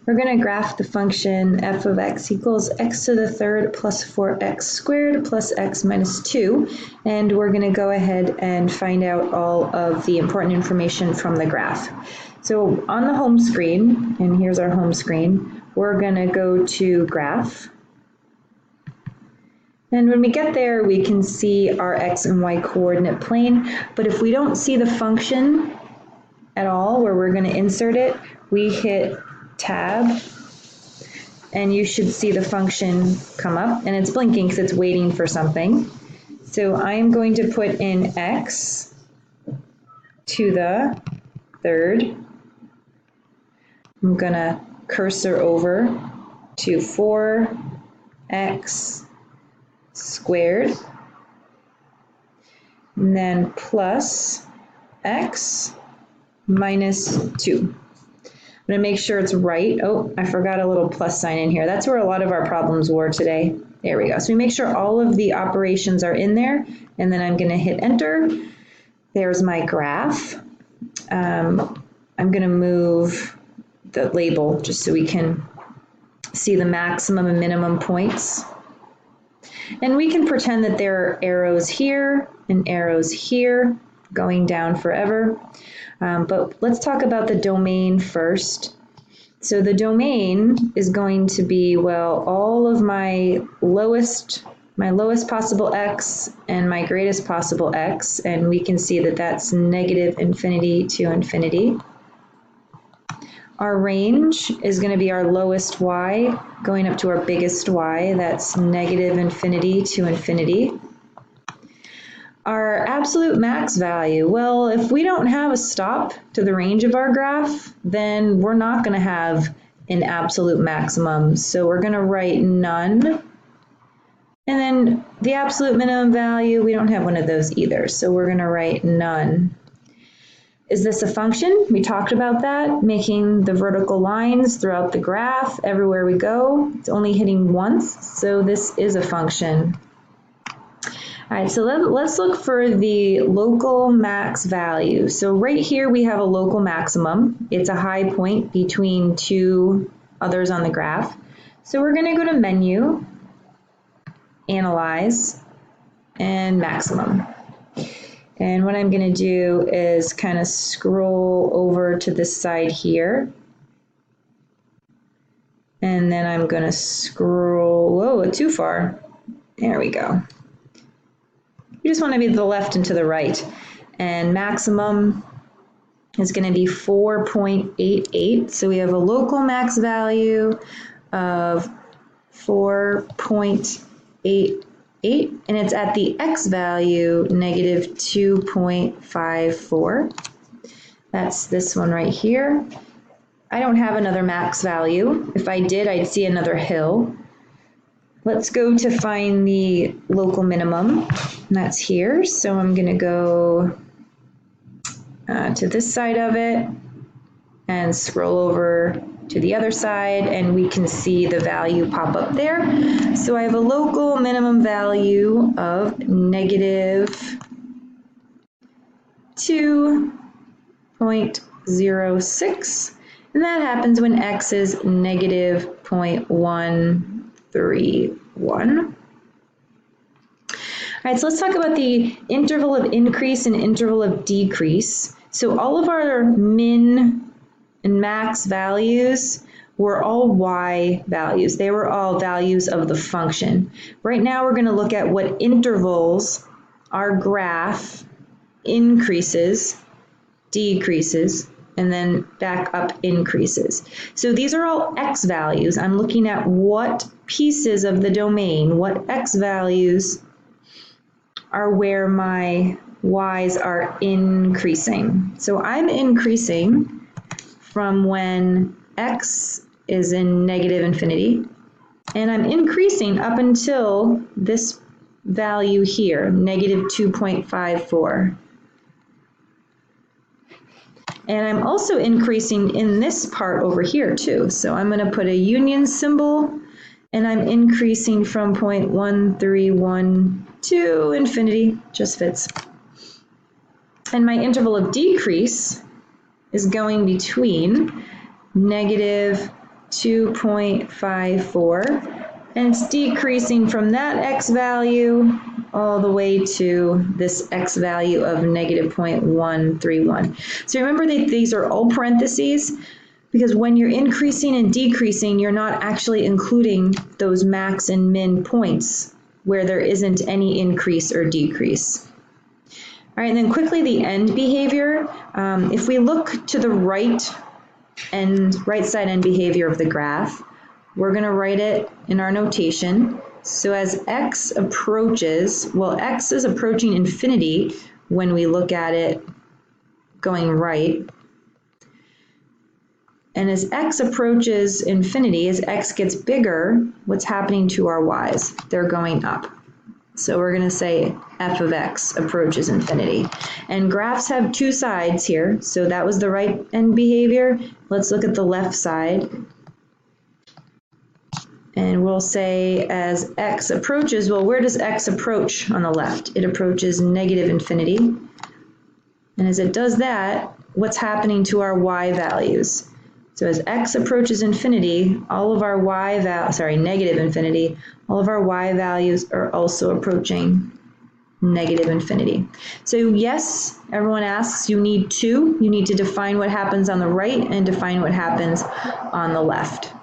we're going to graph the function f of x equals x to the third plus 4x squared plus x minus 2, and we're going to go ahead and find out all of the important information from the graph. So on the home screen, and here's our home screen, we're going to go to graph. And when we get there, we can see our x and y coordinate plane, but if we don't see the function at all where we're going to insert it, we hit tab, and you should see the function come up, and it's blinking because it's waiting for something. So I'm going to put in x to the third. I'm going to cursor over to 4x squared, and then plus x minus 2. I'm going to make sure it's right. Oh, I forgot a little plus sign in here. That's where a lot of our problems were today. There we go. So we make sure all of the operations are in there, and then I'm going to hit enter. There's my graph. I'm going to move the label just so we can see the maximum and minimum points. And we can pretend that there are arrows here and arrows here going down forever. But let's talk about the domain first. So the domain is going to be, well, all of my lowest possible x and my greatest possible x, and we can see that that's negative infinity to infinity. Our range is going to be our lowest y going up to our biggest y, that's negative infinity to infinity. Our absolute max value, well, if we don't have a stop to the range of our graph, then we're not going to have an absolute maximum. So we're going to write none. And then the absolute minimum value, we don't have one of those either. So we're going to write none. Is this a function? We talked about that, making the vertical lines throughout the graph everywhere we go. It's only hitting once, so this is a function. All right, so let's look for the local max value. So right here we have a local maximum. It's a high point between two others on the graph. So we're going to go to Menu, Analyze, and Maximum. And what I'm going to do is kind of scroll over to this side here. And then I'm going to scroll, whoa, too far. There we go. You just want to be to the left and to the right. And maximum is going to be 4.88. So we have a local max value of 4.88, and it's at the x value, negative 2.54. That's this one right here. I don't have another max value. If I did, I'd see another hill. Let's go to find the local minimum, and that's here. So I'm going to go to this side of it and scroll over to the other side, and we can see the value pop up there. So I have a local minimum value of negative 2.06, and that happens when x is negative 0.131. All right, so let's talk about the interval of increase and interval of decrease. So all of our min and max values were all y values. They were all values of the function. Right now we're going to look at what intervals our graph increases, decreases, and then back up increases. So these are all x values. I'm looking at what pieces of the domain, what x values are where my y's are increasing. So I'm increasing from when x is in negative infinity, and I'm increasing up until this value here, negative 2.54. And I'm also increasing in this part over here too. So I'm going to put a union symbol, and I'm increasing from 0.1312 to infinity, just fits. And my interval of decrease is going between negative 2.54. And it's decreasing from that x value all the way to this x value of negative 0.131. So remember that these are all parentheses, because when you're increasing and decreasing, you're not actually including those max and min points where there isn't any increase or decrease. All right, and then quickly the end behavior. If we look to the right side end behavior of the graph, we're going to write it in our notation. So as x approaches, well, x is approaching infinity when we look at it going right. And as x approaches infinity, as x gets bigger, what's happening to our y's? They're going up. So we're going to say f of x approaches infinity. And graphs have two sides here. So that was the right end behavior. Let's look at the left side. And we'll say as x approaches, well, where does x approach on the left? It approaches negative infinity. And as it does that, what's happening to our y values? So as x approaches infinity, all of our negative infinity, all of our y values are also approaching negative infinity. So yes, everyone asks, you need to define what happens on the right and define what happens on the left.